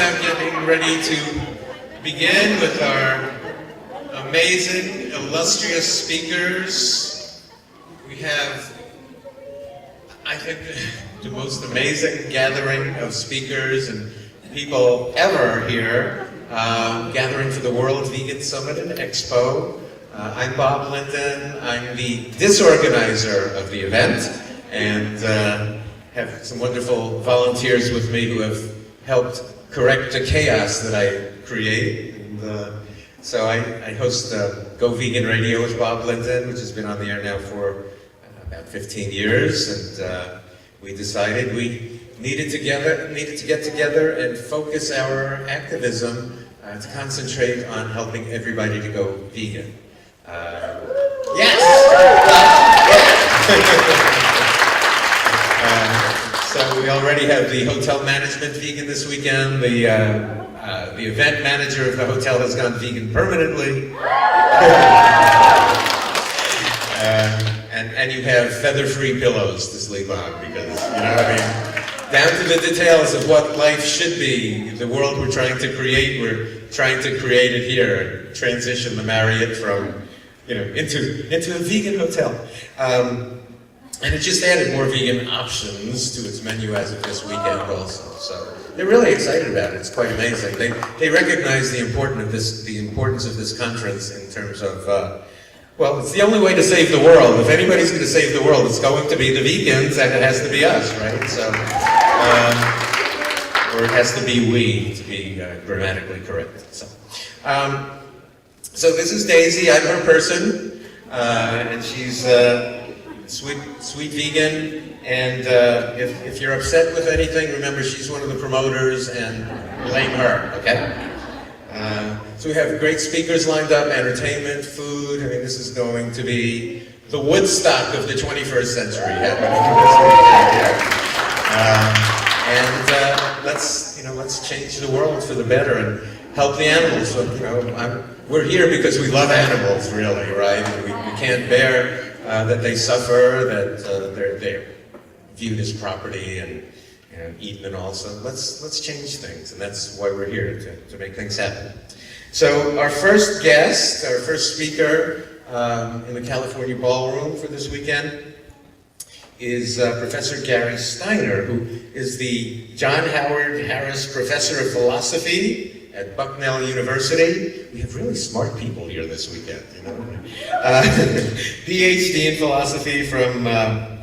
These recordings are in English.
about getting ready to begin with our amazing, illustrious speakers. We have, I think, the most amazing gathering of speakers and people ever here, gathering for the World Vegan Summit and Expo. I'm Bob Linden. I'm the disorganizer of the event, and have some wonderful volunteers with me who have helped correct the chaos that I create. And so I host Go Vegan Radio with Bob Linden, which has been on the air now for about 15 years, and we decided we needed to get together and focus our activism to concentrate on helping everybody to go vegan. Yes! So we already have the hotel management vegan this weekend. The event manager of the hotel has gone vegan permanently. And you have feather-free pillows to sleep on because, down to the details of what life should be, the world we're trying to create it here, transition the Marriott from, into a vegan hotel. And it just added more vegan options to its menu as of this weekend also. So they're really excited about it. It's quite amazing. They recognize the importance of this conference in terms of, well, it's the only way to save the world. If anybody's going to save the world, it's going to be the vegans, and it has to be us, right? So, or it has to be we, to be grammatically correct. So this is Daisy. I'm her person, and she's sweet vegan. And if you're upset with anything, remember she's one of the promoters, and blame her. Okay. So we have great speakers lined up, entertainment, food. I mean, this is going to be the Woodstock of the 21st century. And let's change the world for the better and help the animals. So, we're here because we love animals, really, right? We can't bear that they suffer, that they're viewed as property and eaten and all. So let's change things, and that's why we're here, to make things happen. So our first guest, our first speaker in the California Ballroom for this weekend is Professor Gary Steiner, who is the John Howard Harris Professor of Philosophy at Bucknell University. We have really smart people here this weekend, PhD in Philosophy from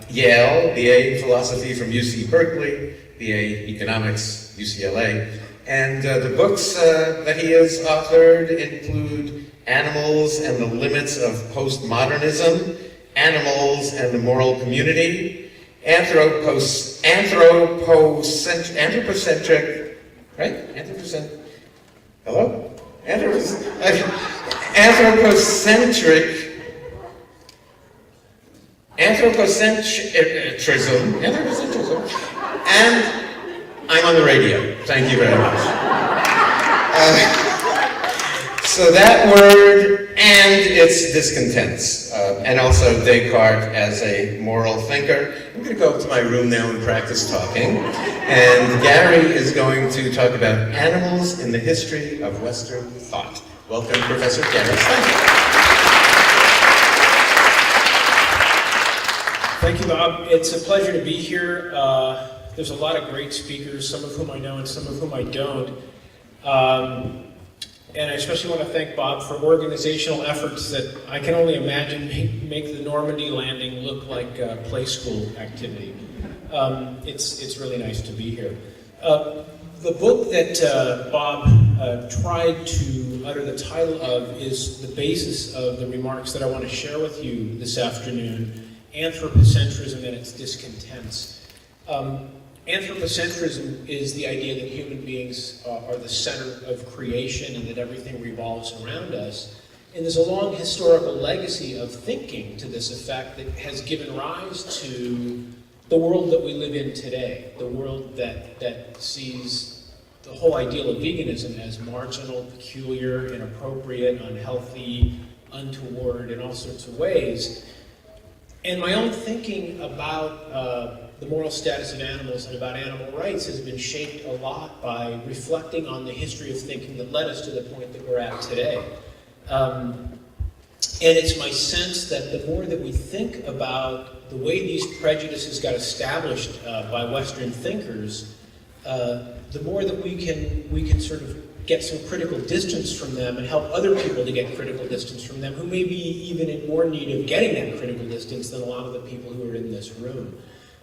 Yale, BA in Philosophy from UC Berkeley, BA Economics, UCLA. And the books that he has authored include Animals and the Limits of Postmodernism, Animals and the Moral Community, Anthropocentric, right? Hello? Anthropocentrism, and I'm on the radio. Thank you very much. So that word and its discontents, and also Descartes as a moral thinker. I'm going to go up to my room now and practice talking. And Gary is going to talk about animals in the history of Western thought. Welcome, Professor Gary Steiner. Thank you, Bob. It's a pleasure to be here. There's a lot of great speakers, some of whom I know and some of whom I don't. And I especially want to thank Bob for organizational efforts that I can only imagine make the Normandy landing look like a play school activity. It's really nice to be here. The book that Bob tried to utter the title of is the basis of the remarks that I want to share with you this afternoon, Anthropocentrism and its Discontents. Anthropocentrism is the idea that human beings are the center of creation and that everything revolves around us. And there's a long historical legacy of thinking to this effect that has given rise to the world that we live in today, the world that sees the whole ideal of veganism as marginal, peculiar, inappropriate, unhealthy, untoward in all sorts of ways. And my own thinking about the moral status of animals and about animal rights has been shaped a lot by reflecting on the history of thinking that led us to the point that we're at today. And it's my sense that the more that we think about the way these prejudices got established by Western thinkers, the more that we can sort of get some critical distance from them and help other people to get critical distance from them who may be even in more need of getting that critical distance than a lot of the people who are in this room.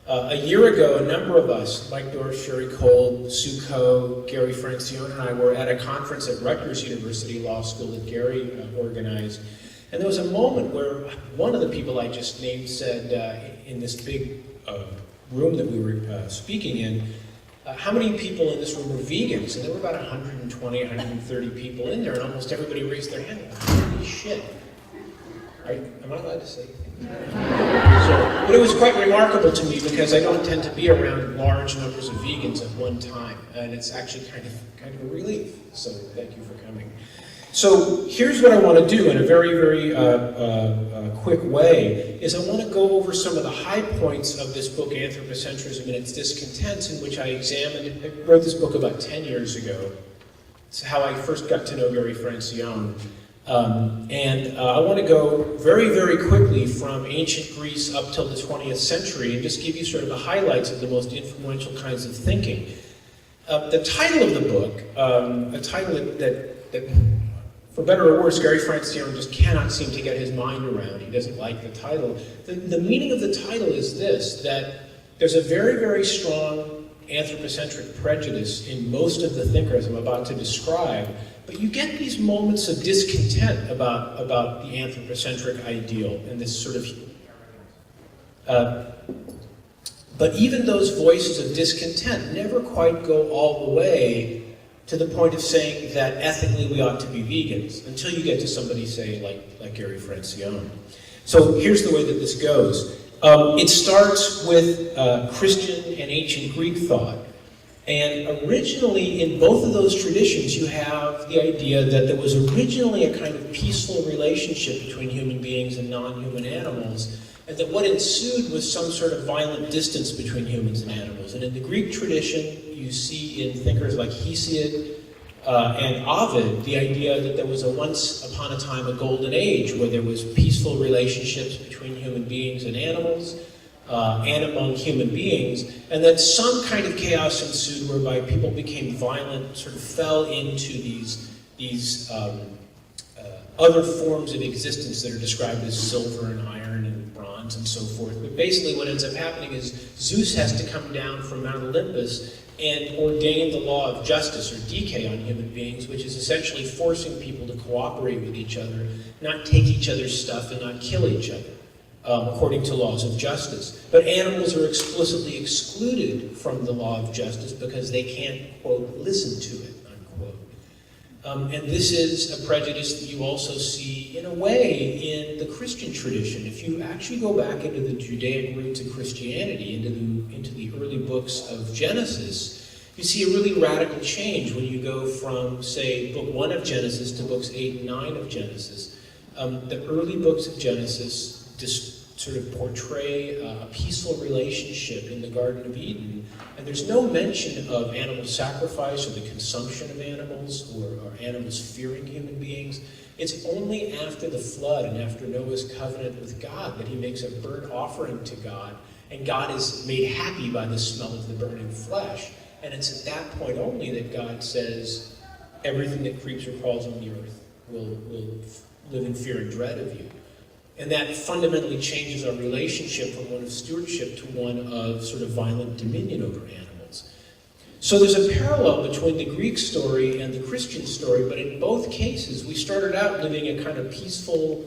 A year ago, a number of us, Mike Dorff, Sherry Cole, Sue Coe, Gary Francione, and I were at a conference at Rutgers University Law School that Gary organized. And there was a moment where one of the people I just named said, in this big room that we were speaking in, how many people in this room were vegans? And there were about 120, 130 people in there, and almost everybody raised their hand. Holy shit. Am I allowed to say anything? But it was quite remarkable to me because I don't tend to be around large numbers of vegans at one time, and it's actually kind of a relief. So thank you for coming. So here's what I want to do in a very, very quick way, is I want to go over some of the high points of this book, Anthropocentrism and Its Discontents, in which I wrote this book about 10 years ago. It's how I first got to know Gary Francione. I want to go very, very quickly from ancient Greece up till the 20th century and just give you sort of the highlights of the most influential kinds of thinking. The title of the book, a title that for better or worse, Gary Francione just cannot seem to get his mind around. He doesn't like the title. The meaning of the title is this, that there's a very, very strong anthropocentric prejudice in most of the thinkers I'm about to describe, but you get these moments of discontent about the anthropocentric ideal and this sort of... but even those voices of discontent never quite go all the way to the point of saying that ethically we ought to be vegans, until you get to somebody, say, like Gary Francione. So here's the way that this goes. It starts with Christian and ancient Greek thought. And originally, in both of those traditions, you have the idea that there was originally a kind of peaceful relationship between human beings and non-human animals, and that what ensued was some sort of violent distance between humans and animals. And in the Greek tradition, you see in thinkers like Hesiod and Ovid the idea that there was once upon a time a golden age where there was peaceful relationships between human beings and animals, and among human beings, and that some kind of chaos ensued whereby people became violent, sort of fell into these other forms of existence that are described as silver and iron and bronze and so forth. But basically what ends up happening is Zeus has to come down from Mount Olympus and ordain the law of justice, or decay, on human beings, which is essentially forcing people to cooperate with each other, not take each other's stuff, and not kill each other, according to laws of justice. But animals are explicitly excluded from the law of justice because they can't, quote, listen to it, unquote. And this is a prejudice that you also see, in a way, in the Christian tradition. If you actually go back into the Judaic roots of Christianity, into the early books of Genesis, you see a really radical change when you go from, say, Book 1 of Genesis to Books 8 and 9 of Genesis. The early books of Genesis just sort of portray a peaceful relationship in the Garden of Eden. And there's no mention of animal sacrifice or the consumption of animals or animals fearing human beings. It's only after the flood and after Noah's covenant with God that he makes a burnt offering to God, and God is made happy by the smell of the burning flesh. And it's at that point only that God says, everything that creeps or crawls on the earth will live in fear and dread of you. And that fundamentally changes our relationship from one of stewardship to one of sort of violent dominion over animals. So there's a parallel between the Greek story and the Christian story, but in both cases, we started out living a kind of peaceful,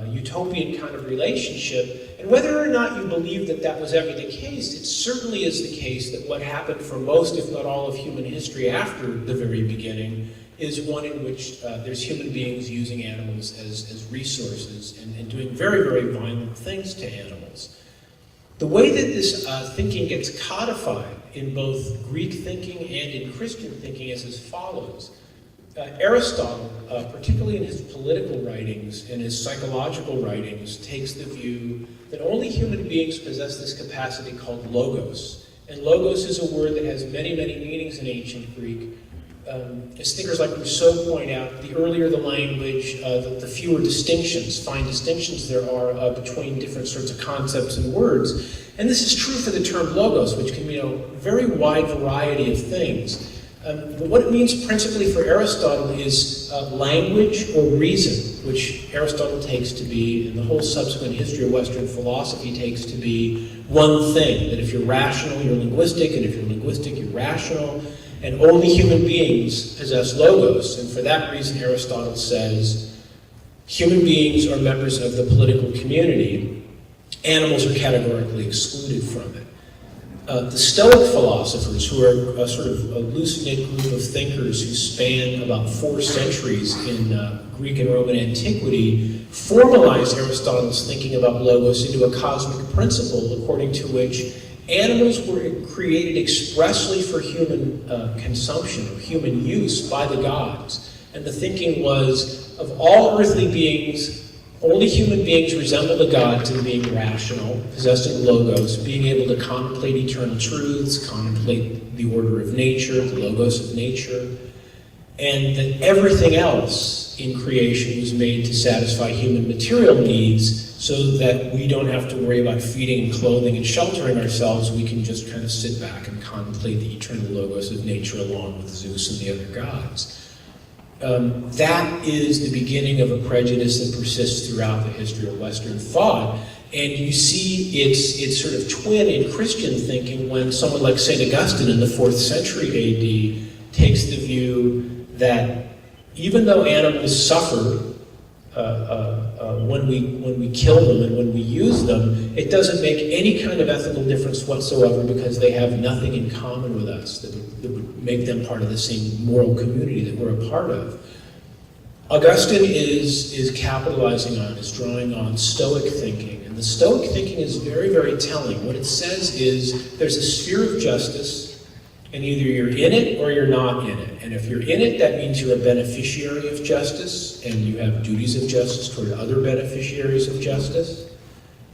utopian kind of relationship. And whether or not you believe that that was ever the case, it certainly is the case that what happened for most, if not all, of human history after the very beginning is one in which there's human beings using animals as resources and doing very, very violent things to animals. The way that this thinking gets codified in both Greek thinking and in Christian thinking is as follows. Aristotle, particularly in his political writings and his psychological writings, takes the view that only human beings possess this capacity called logos. And logos is a word that has many, many meanings in ancient Greek. As thinkers like Rousseau point out, the earlier the language, the fewer distinctions, fine distinctions there are between different sorts of concepts and words. And this is true for the term logos, which can mean a very wide variety of things. But what it means principally for Aristotle is language or reason, which Aristotle takes to be, and the whole subsequent history of Western philosophy takes to be one thing, that if you're rational, you're linguistic, and if you're linguistic, you're rational, and only human beings possess logos. And for that reason, Aristotle says, human beings are members of the political community, animals are categorically excluded from it. The Stoic philosophers, who are a sort of a loose-knit group of thinkers who span about 4 centuries in Greek and Roman antiquity, formalized Aristotle's thinking about logos into a cosmic principle according to which animals were created expressly for human consumption or human use by the gods. And the thinking was, of all earthly beings, only human beings resemble the gods in being rational, possessing logos, being able to contemplate eternal truths, contemplate the order of nature, the logos of nature, and that everything else in creation was made to satisfy human material needs so that we don't have to worry about feeding and clothing and sheltering ourselves. We can just kind of sit back and contemplate the eternal logos of nature along with Zeus and the other gods. That is the beginning of a prejudice that persists throughout the history of Western thought. And you see its sort of twin in Christian thinking when someone like St. Augustine in the 4th century AD takes the view that even though animals suffer when we kill them and when we use them, it doesn't make any kind of ethical difference whatsoever because they have nothing in common with us that would make them part of the same moral community that we're a part of. Augustine is capitalizing on, is drawing on Stoic thinking. And the Stoic thinking is very, very telling. What it says is there's a sphere of justice, and either you're in it or you're not in it. And if you're in it, that means you're a beneficiary of justice, and you have duties of justice toward other beneficiaries of justice.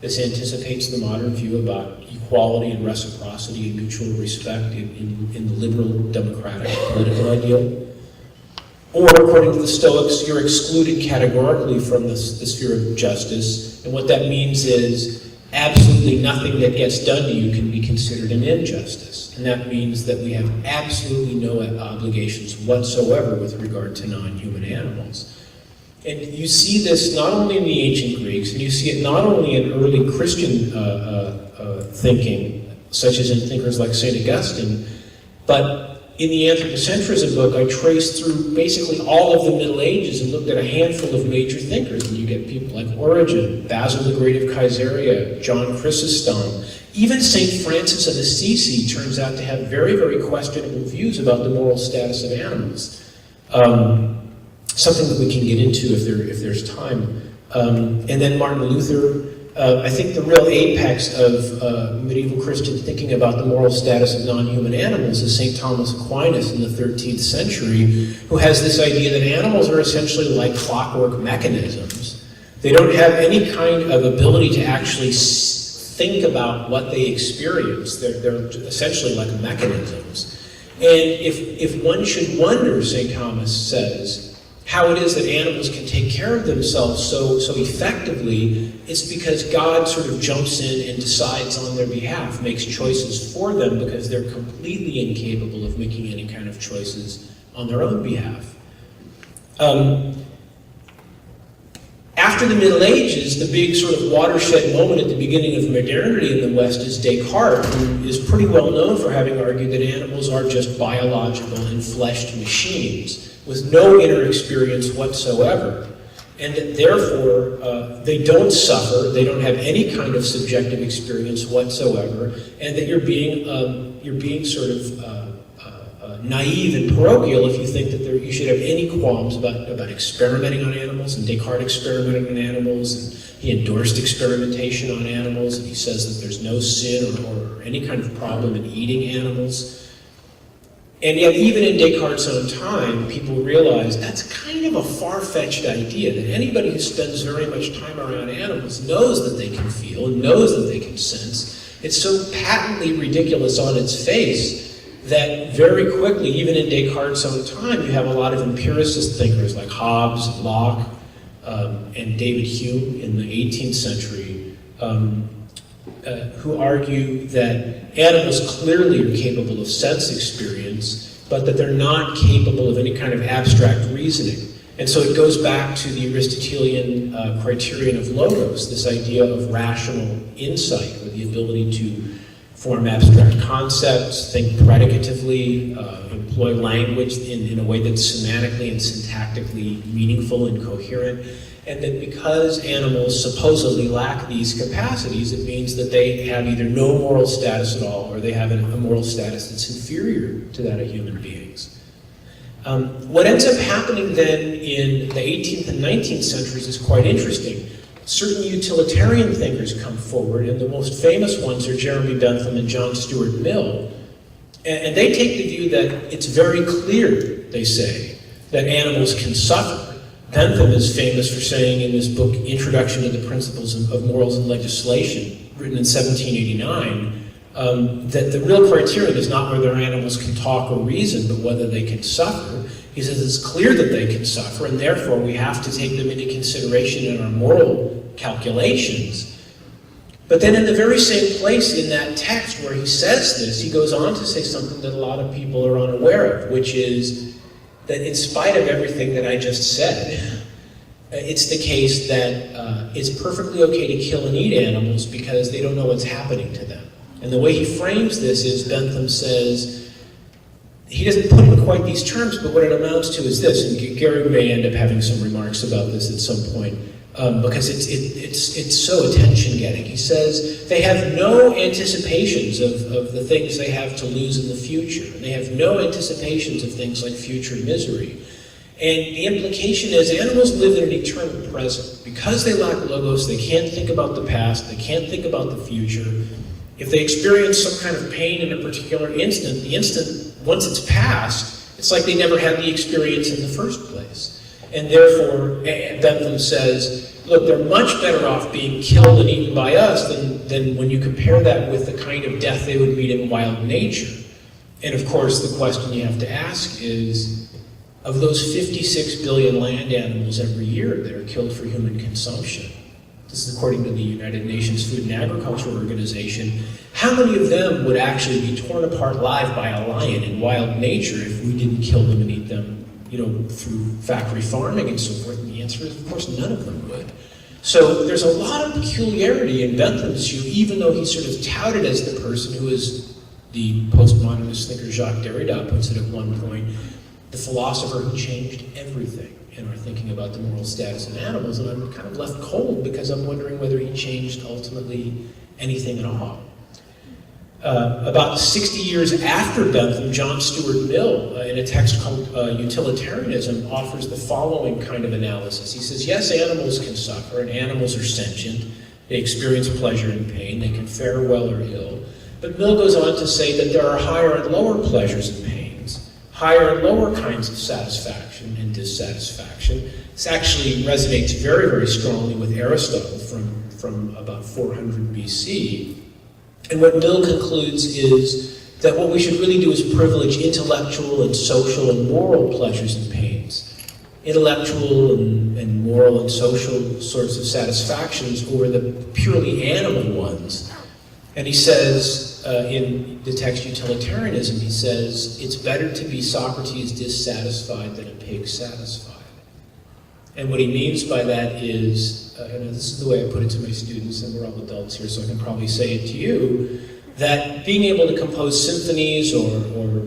This anticipates the modern view about equality and reciprocity and mutual respect in the liberal democratic political ideal. Or, according to the Stoics, you're excluded categorically from the sphere of justice, and what that means is absolutely nothing that gets done to you can be considered an injustice. And that means that we have absolutely no obligations whatsoever with regard to non-human animals. And you see this not only in the ancient Greeks, and you see it not only in early Christian thinking, such as in thinkers like St. Augustine, but in the Anthropocentrism book, I traced through basically all of the Middle Ages and looked at a handful of major thinkers, and you get people like Origen, Basil the Great of Caesarea, John Chrysostom. Even St. Francis of Assisi turns out to have very, very questionable views about the moral status of animals. Something that we can get into if there's time. And then Martin Luther. I think the real apex of medieval Christian thinking about the moral status of non-human animals is St. Thomas Aquinas in the 13th century, who has this idea that animals are essentially like clockwork mechanisms. They don't have any kind of ability to actually think about what they experience. They're essentially like mechanisms. And if one should wonder, St. Thomas says, how it is that animals can take care of themselves so effectively, it's because God sort of jumps in and decides on their behalf, makes choices for them because they're completely incapable of making any kind of choices on their own behalf. After the Middle Ages, the big sort of watershed moment at the beginning of modernity in the West is Descartes, who is pretty well known for having argued that animals are just biological and fleshed machines with no inner experience whatsoever, and that therefore they don't suffer, they don't have any kind of subjective experience whatsoever, and that you're being sort of naive and parochial if you think that you should have any qualms about experimenting on animals. And Descartes experimented on animals, and he endorsed experimentation on animals, and he says that there's no sin or any kind of problem in eating animals. And yet, even in Descartes' own time, people realized that's kind of a far-fetched idea, that anybody who spends very much time around animals knows that they can feel, knows that they can sense. It's so patently ridiculous on its face that very quickly, even in Descartes' own time, you have a lot of empiricist thinkers like Hobbes, Locke, and David Hume in the 18th century, who argue that animals clearly are capable of sense experience, but that they're not capable of any kind of abstract reasoning. And so it goes back to the Aristotelian criterion of logos, this idea of rational insight, or the ability to form abstract concepts, think predicatively, employ language in a way that's semantically and syntactically meaningful and coherent. And that because animals supposedly lack these capacities, it means that they have either no moral status at all, or they have a moral status that's inferior to that of human beings. What ends up happening then in the 18th and 19th centuries is quite interesting. Certain utilitarian thinkers come forward, and the most famous ones are Jeremy Bentham and John Stuart Mill. And they take the view that it's very clear, they say, that animals can suffer. Bentham is famous for saying in his book, Introduction to the Principles of Morals and Legislation, written in 1789, that the real criterion is not whether animals can talk or reason, but whether they can suffer. He says it's clear that they can suffer, and therefore we have to take them into consideration in our moral calculations. But then in the very same place in that text where he says this, he goes on to say something that a lot of people are unaware of, which is that in spite of everything that I just said, it's the case that it's perfectly okay to kill and eat animals because they don't know what's happening to them. And the way he frames this is, Bentham says, he doesn't put it in quite these terms, but what it amounts to is this, and Gary may end up having some remarks about this at some point, because it's so attention-getting. He says they have no anticipations of the things they have to lose in the future. They have no anticipations of things like future misery. And the implication is animals live in an eternal present. Because they lack logos, they can't think about the past, they can't think about the future. If they experience some kind of pain in a particular instant, the instant, once it's passed, it's like they never had the experience in the first place. And therefore, Bentham says, look, they're much better off being killed and eaten by us than when you compare that with the kind of death they would meet in wild nature. And of course, the question you have to ask is, of those 56 billion land animals every year that are killed for human consumption, this is according to the United Nations Food and Agriculture Organization, how many of them would actually be torn apart live by a lion in wild nature if we didn't kill them and eat them, through factory farming and so forth? And the answer is, of course, none of them would. So there's a lot of peculiarity in Bentham's view, even though he's sort of touted as the person who is, the postmodernist thinker Jacques Derrida puts it at one point, the philosopher who changed everything in our thinking about the moral status of animals. And I'm kind of left cold because I'm wondering whether he changed ultimately anything at all. About 60 years after Bentham, John Stuart Mill, in a text called Utilitarianism, offers the following kind of analysis. He says, yes, animals can suffer, and animals are sentient. They experience pleasure and pain. They can fare well or ill. But Mill goes on to say that there are higher and lower pleasures and pains, higher and lower kinds of satisfaction and dissatisfaction. This actually resonates very, very strongly with Aristotle from about 400 BC. And what Mill concludes is that what we should really do is privilege intellectual and social and moral pleasures and pains. Intellectual and moral and social sorts of satisfactions over the purely animal ones. And he says, in the text Utilitarianism, he says, it's better to be Socrates dissatisfied than a pig satisfied. And what he means by that is, and this is the way I put it to my students, and we're all adults here, so I can probably say it to you, that being able to compose symphonies or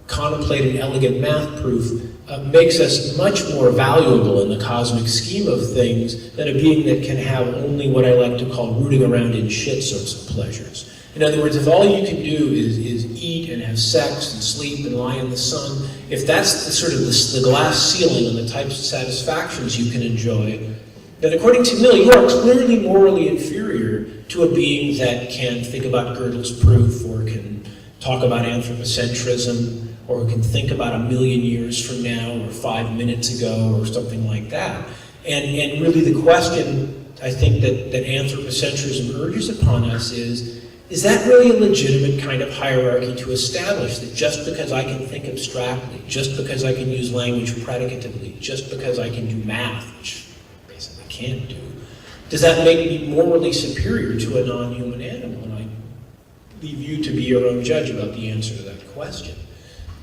contemplate an elegant math proof makes us much more valuable in the cosmic scheme of things than a being that can have only what I like to call rooting around in shit sorts of pleasures. In other words, if all you can do is eat and have sex and sleep and lie in the sun, if that's the glass ceiling on the types of satisfactions you can enjoy, then according to Mill, you are clearly morally inferior to a being that can think about Gödel's proof or can talk about anthropocentrism or who can think about 1,000,000 years from now, or 5 minutes ago, or something like that. And really the question, I think, that anthropocentrism urges upon us is that really a legitimate kind of hierarchy to establish, that just because I can think abstractly, just because I can use language predicatively, just because I can do math, which I basically can't do, does that make me morally superior to a non-human animal? And I leave you to be your own judge about the answer to that question.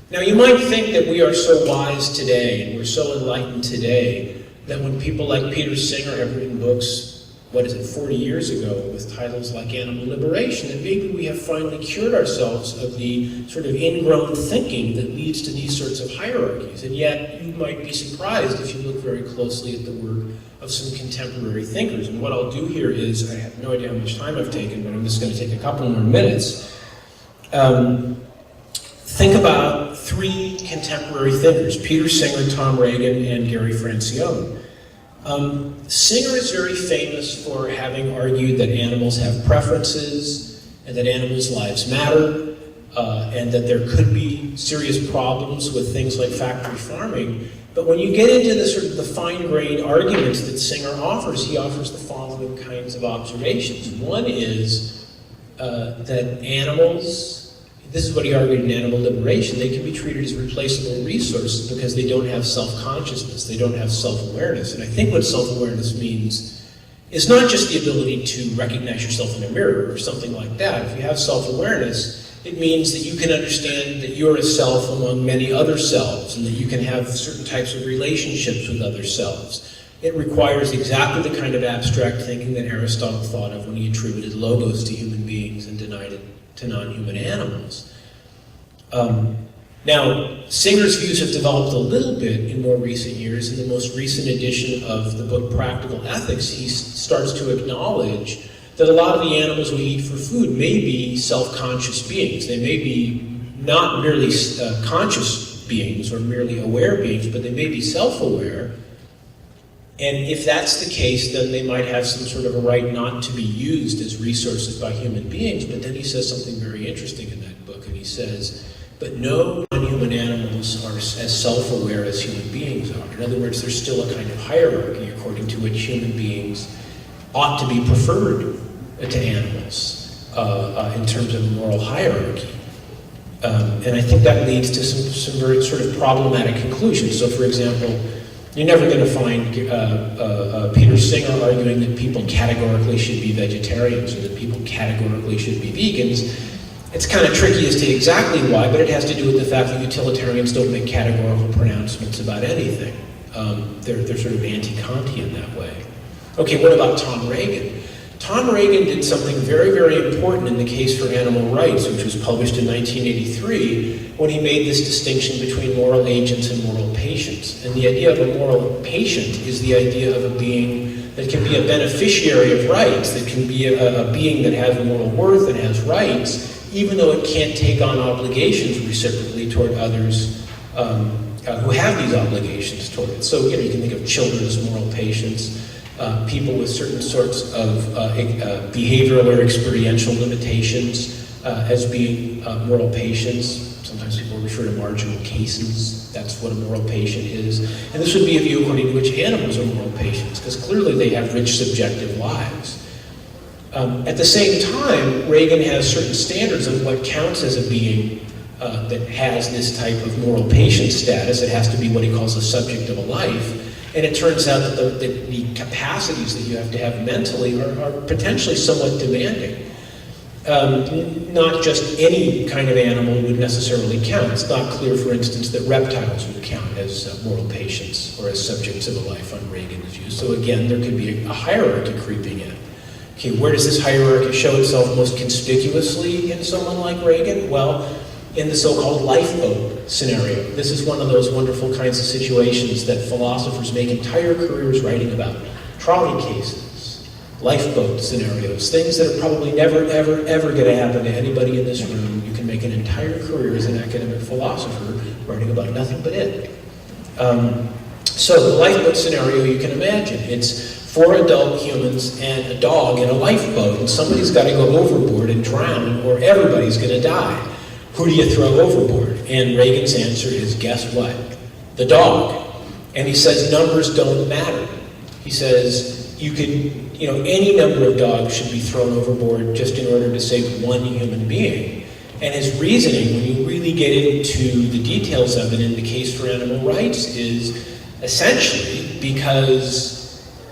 Now, you might think that we are so wise today, and we're so enlightened today, that when people like Peter Singer have written books, 40 years ago, with titles like Animal Liberation, that maybe we have finally cured ourselves of the sort of ingrown thinking that leads to these sorts of hierarchies. And yet, you might be surprised if you look very closely at the work of some contemporary thinkers. And what I'll do here is, I have no idea how much time I've taken, but I'm just going to take a couple more minutes. Think about 3 contemporary thinkers: Peter Singer, Tom Regan, and Gary Francione. Singer is very famous for having argued that animals have preferences, and that animals' lives matter, and that there could be serious problems with things like factory farming. But when you get into the sort of the fine-grained arguments that Singer offers, he offers the following kinds of observations. One is that animals, this is what he argued in Animal Liberation, they can be treated as replaceable resources because they don't have self-consciousness, they don't have self-awareness. And I think what self-awareness means is not just the ability to recognize yourself in a mirror or something like that. If you have self-awareness, it means that you can understand that you're a self among many other selves, and that you can have certain types of relationships with other selves. It requires exactly the kind of abstract thinking that Aristotle thought of when he attributed logos to human beings and denied it to non-human animals. Now, Singer's views have developed a little bit in more recent years. In the most recent edition of the book Practical Ethics, he starts to acknowledge that a lot of the animals we eat for food may be self-conscious beings. They may be not merely conscious beings or merely aware beings, but they may be self-aware. And if that's the case, then they might have some sort of a right not to be used as resources by human beings. But then he says something very interesting in that book, and he says, but no non-human animals are as self-aware as human beings are. In other words, there's still a kind of hierarchy according to which human beings ought to be preferred to animals in terms of moral hierarchy. And I think that leads to some very sort of problematic conclusions. So, for example, you're never going to find Peter Singer arguing that people categorically should be vegetarians or that people categorically should be vegans. It's kind of tricky as to exactly why, but it has to do with the fact that utilitarians don't make categorical pronouncements about anything. They're sort of anti-Kantian that way. Okay, what about Tom Regan? Tom Regan did something very, very important in the Case for Animal Rights, which was published in 1983, when he made this distinction between moral agents and moral patients. And the idea of a moral patient is the idea of a being that can be a beneficiary of rights, that can be a being that has moral worth and has rights, even though it can't take on obligations reciprocally toward others who have these obligations toward it. So, you can think of children as moral patients, people with certain sorts of behavioral or experiential limitations as being moral patients. Sometimes people refer to marginal cases. That's what a moral patient is. And this would be a view according to which animals are moral patients, because clearly they have rich subjective lives. At the same time, Regan has certain standards of what counts as a being that has this type of moral patient status. It has to be what he calls a subject of a life. And it turns out that the capacities that you have to have mentally are potentially somewhat demanding. Not just any kind of animal would necessarily count. It's not clear, for instance, that reptiles would count as moral patients or as subjects of a life on Regan's view. So again, there could be a hierarchy creeping in. Okay, where does this hierarchy show itself most conspicuously in someone like Regan? Well, in the so-called lifeboat scenario. This is one of those wonderful kinds of situations that philosophers make entire careers writing about. Trolley cases, lifeboat scenarios, things that are probably never, ever, ever going to happen to anybody in this room. You can make an entire career as an academic philosopher writing about nothing but it. So the lifeboat scenario, you can imagine. It's 4 adult humans and a dog in a lifeboat, and somebody's got to go overboard and drown, or everybody's going to die. who do you throw overboard? And Regan's answer is, guess what? The dog. And he says numbers don't matter. He says any number of dogs should be thrown overboard just in order to save one human being. And his reasoning, when you really get into the details of it in the case for animal rights, is essentially because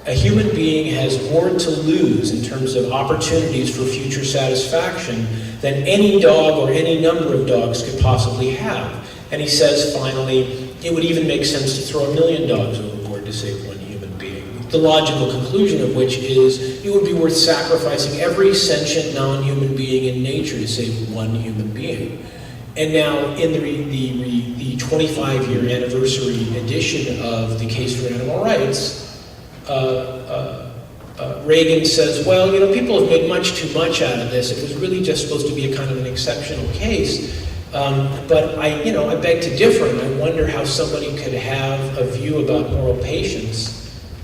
a human being has more to lose in terms of opportunities for future satisfaction than any dog or any number of dogs could possibly have. And he says, finally, it would even make sense to throw 1 million dogs overboard to save one human being. The logical conclusion of which is it would be worth sacrificing every sentient non-human being in nature to save one human being. And now, in the 25-year anniversary edition of the Case for Animal Rights, Regan says, well, people have made much too much out of this. It was really just supposed to be a kind of an exceptional case. But I beg to differ, and I wonder how somebody could have a view about moral patience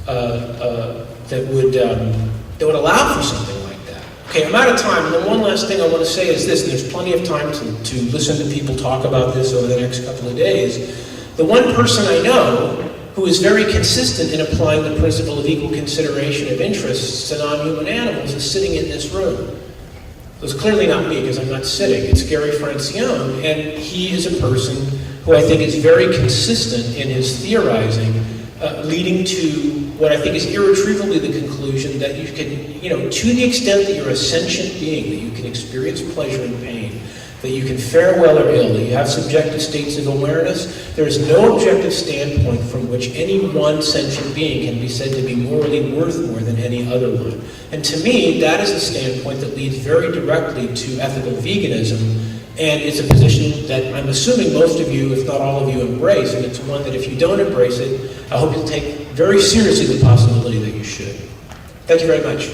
that would allow for something like that. Okay, I'm out of time. And then one last thing I want to say is this, and there's plenty of time to listen to people talk about this over the next couple of days. The one person I know who is very consistent in applying the principle of equal consideration of interests to non-human animals is sitting in this room. So it's clearly not me, because I'm not sitting. It's Gary Francione, and he is a person who I think is very consistent in his theorizing, leading to what I think is irretrievably the conclusion that you can, to the extent that you're a sentient being, that you can experience pleasure and pain, that you can fare well or ill, that you have subjective states of awareness, there is no objective standpoint from which any one sentient being can be said to be morally worth more than any other one. And to me, that is a standpoint that leads very directly to ethical veganism, and it's a position that I'm assuming most of you, if not all of you, embrace, and it's one that if you don't embrace it, I hope you'll take very seriously the possibility that you should. Thank you very much.